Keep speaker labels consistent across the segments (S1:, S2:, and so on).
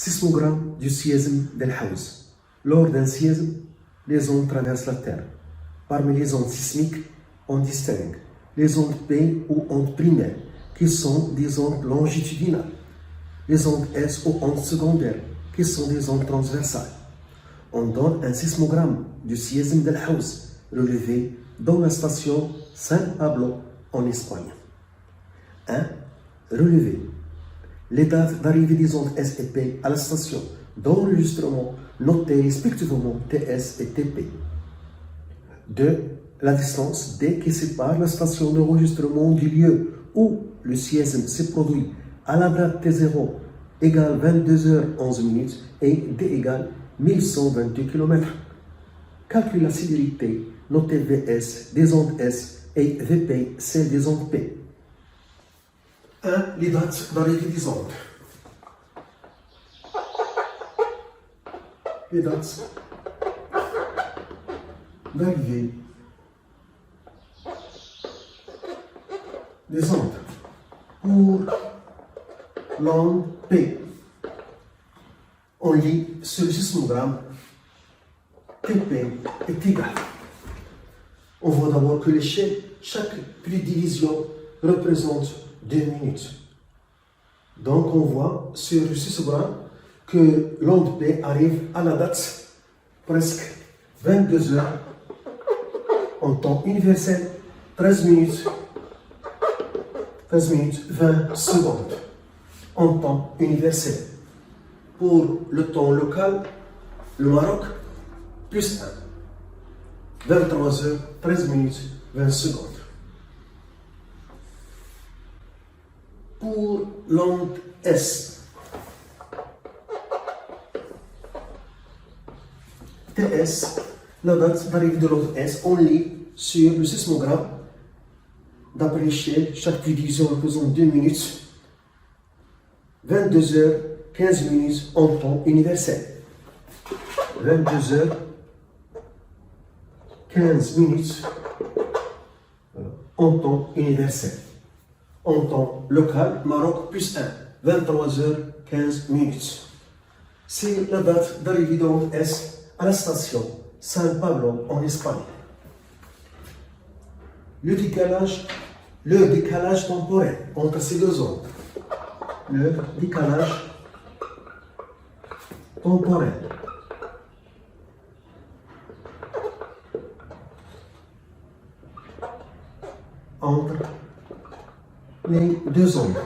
S1: Sismogramme du séisme d'El Haouz. Lors d'un séisme, les ondes traversent la Terre. Parmi les ondes sismiques, on distingue les ondes P ou ondes primaires, qui sont des ondes longitudinales, les ondes S ou ondes secondaires, qui sont des ondes transversales. On donne un sismogramme du séisme d'El Haouz, relevé dans la station San Pablo en Espagne. 1. Relevé. Les dates d'arrivée des ondes S et P à la station d'enregistrement notées respectivement TS et TP. 2. La distance D qui sépare la station d'enregistrement du lieu où le séisme s'est produit à la date T0 égale 22h11 et D égale 1122 km. Calcule la célérité notée VS des ondes S et VP celle des ondes P. 1. Les dates d'arrivée des ondes. Les dates d'arrivée des ondes pour l'onde P. On lit sur le sismogramme TP est égal. On voit d'abord que l'échelle, chaque petite division représente 2 minutes. Donc on voit sur le sismogramme que l'onde P arrive à la date presque 22 heures en temps universel, 13 minutes 20 secondes en temps universel. Pour le temps local, le Maroc, plus 1. 23 heures, 13 minutes, 20 secondes. Pour l'onde S, TS, la date d'arrivée de l'onde S, on lit sur le sismogramme. D'après l'échelle, chaque division représente 2 minutes, 22 heures, 15 minutes en temps universel. 22 heures, 15 minutes en temps universel. En temps local, Maroc plus 1, 23 heures, 15 minutes. C'est la date d'arrivée de l'onde S à la station San Pablo en Espagne. Le décalage temporel entre ces deux ondes. Le décalage temporel entre les deux ondes.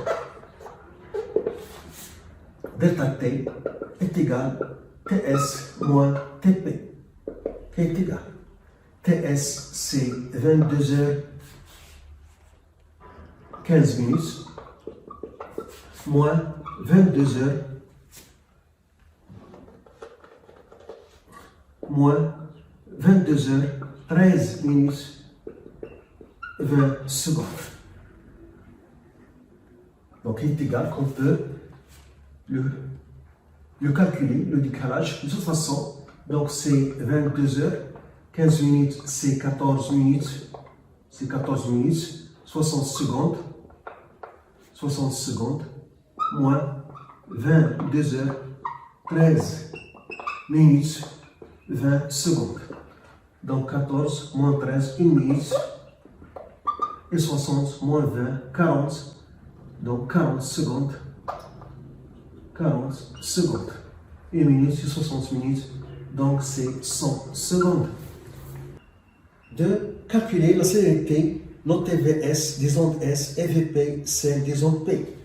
S1: Delta T est égal TS moins TP, qui est égal. TS, c'est 22 heures 15 minutes, moins 22 heures, moins 22 heures, 13 minutes, 20 secondes. Donc, il est égal qu'on peut le calculer, le décalage, de toute façon. Donc, c'est 22 heures, 15 minutes, c'est 14 minutes, 60 secondes, moins 22 heures, 13 minutes, 20 secondes. Donc 14 moins 13, 1 minute, et 60 moins 20, 40, donc 40 secondes, 1 minute, c'est 60 minutes, donc c'est 100 secondes. De calculer la célérité notée VS des ondes S et VP celle des ondes P.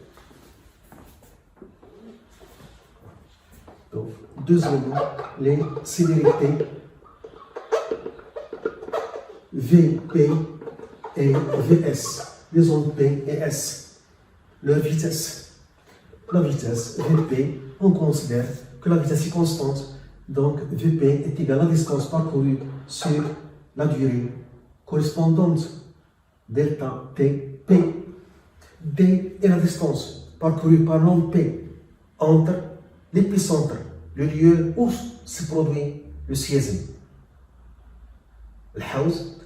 S1: Donc, deuxièmement, les célérités VP et VS, les ondes P et S. Leur vitesse. La vitesse VP, on considère que la vitesse est constante, donc VP est égal à la distance parcourue sur la durée correspondante. Delta T, P. D est la distance parcourue par l'onde P entre l'épicentre, le lieu où se produit le séisme, El Haouz,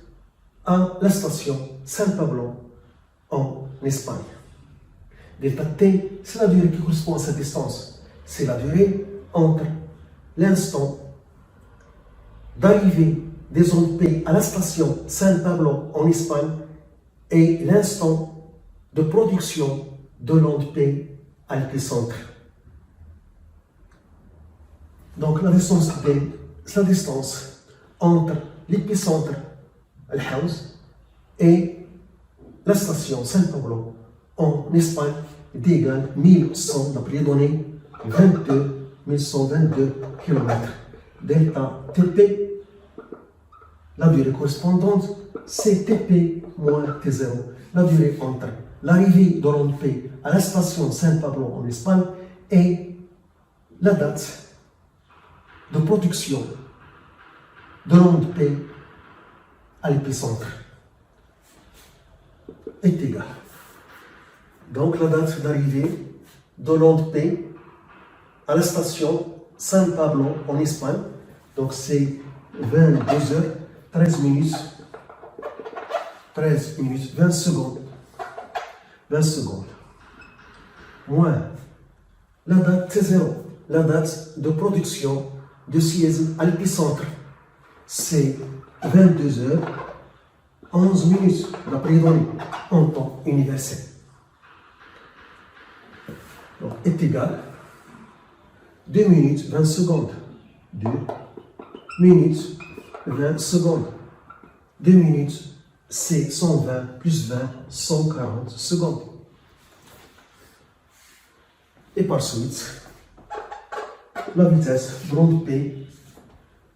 S1: à la station San Pablo en Espagne. Delta T, c'est la durée qui correspond à cette distance. c'est la durée entre l'instant d'arrivée des ondes P à la station San Pablo en Espagne et l'instant de production de l'onde P à l'épicentre. Donc la distance D, c'est la distance entre l'épicentre Al-Haouz et la station San Pablo en Espagne d'égale 1100, d'après les données, 1122 km. Delta TP, la durée correspondante, c'est TP moins T0. La durée entre l'arrivée de l'onde P à la station San Pablo en Espagne et la date de production de l'onde P à l'épicentre est égale. Donc la date d'arrivée de l'onde P à la station San Pablo en Espagne, donc c'est 22h, 13 minutes, 20 secondes, moins la date T0, la date de production de séisme à l'épicentre, c'est 22h, 11 minutes, d'après les données, en temps universel. Donc, est égal 2 minutes 20 secondes. 2 minutes 20 secondes. 2 minutes, c'est 120 plus 20, 140 secondes. Et par suite, la vitesse de l'onde P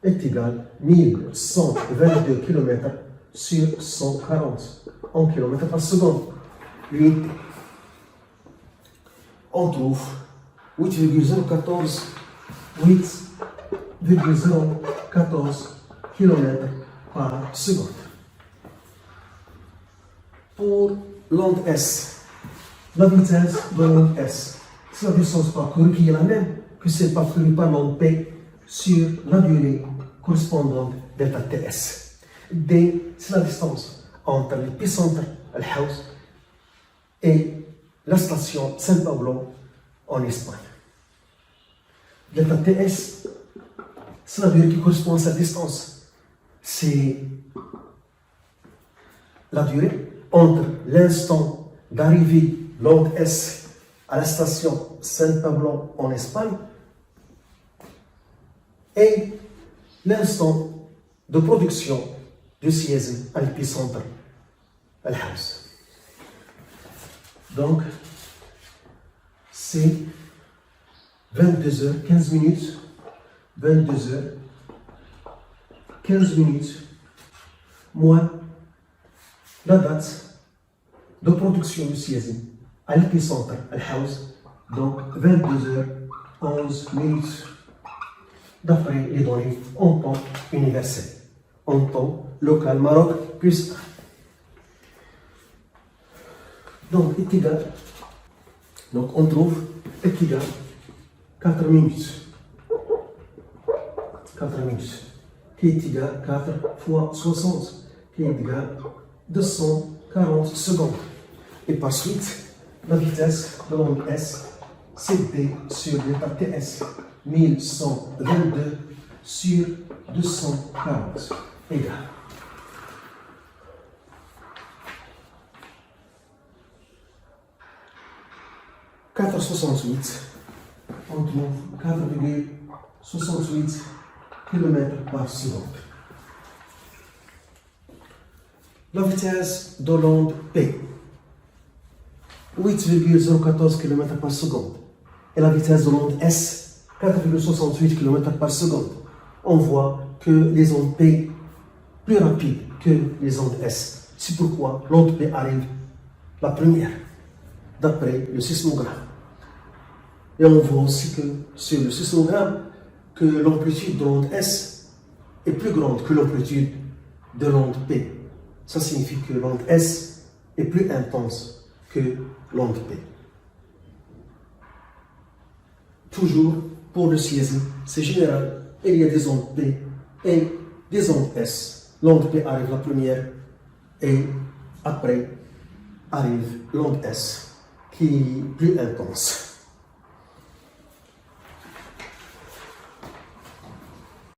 S1: est égale 1122 km sur 140 en km par seconde. L'unité. On trouve 8,014 km par seconde. Pour l'onde S, la vitesse de l'onde S, c'est la distance parcourue qui est la même que celle parcourue par l'onde P sur la durée correspondante delta TS. D, c'est la distance entre l'épicentre Al-Haouz et la station San Pablo en Espagne. Delta TS, c'est la durée qui correspond à cette distance. C'est la durée entre l'instant d'arrivée l'onde S à la station San Pablo en Espagne et l'instant de production du séisme à l'épicentre Al-Haouz. Donc, c'est 22h, 15 minutes, 22h, 15 minutes, moins la date de production du séisme à l'épicentre Al-Haouz, donc 22h, 11 minutes, d'après les données en temps universel, en temps local Maroc plus 1. Donc, est égal, donc on trouve est égal 4 minutes, qui est égal 4 fois 60, qui est égal 240 secondes. Et par suite, la vitesse de l'onde S, c'est D sur delta TS, 1122 sur 240, égal. « 4,68, on trouve 4,68 km par seconde. La vitesse de l'onde P, 8,014 km par seconde. Et la vitesse de l'onde S, 4,68 km par seconde. On voit que les ondes P plus rapides que les ondes S. C'est pourquoi l'onde P arrive la première, d'après le sismogramme. Et on voit aussi que sur le sismogramme, que l'amplitude de l'onde S est plus grande que l'amplitude de l'onde P. Ça signifie que l'onde S est plus intense que l'onde P. Toujours pour le séisme, c'est général. Il y a des ondes P et des ondes S. L'onde P arrive la première et après arrive l'onde S qui est plus intense.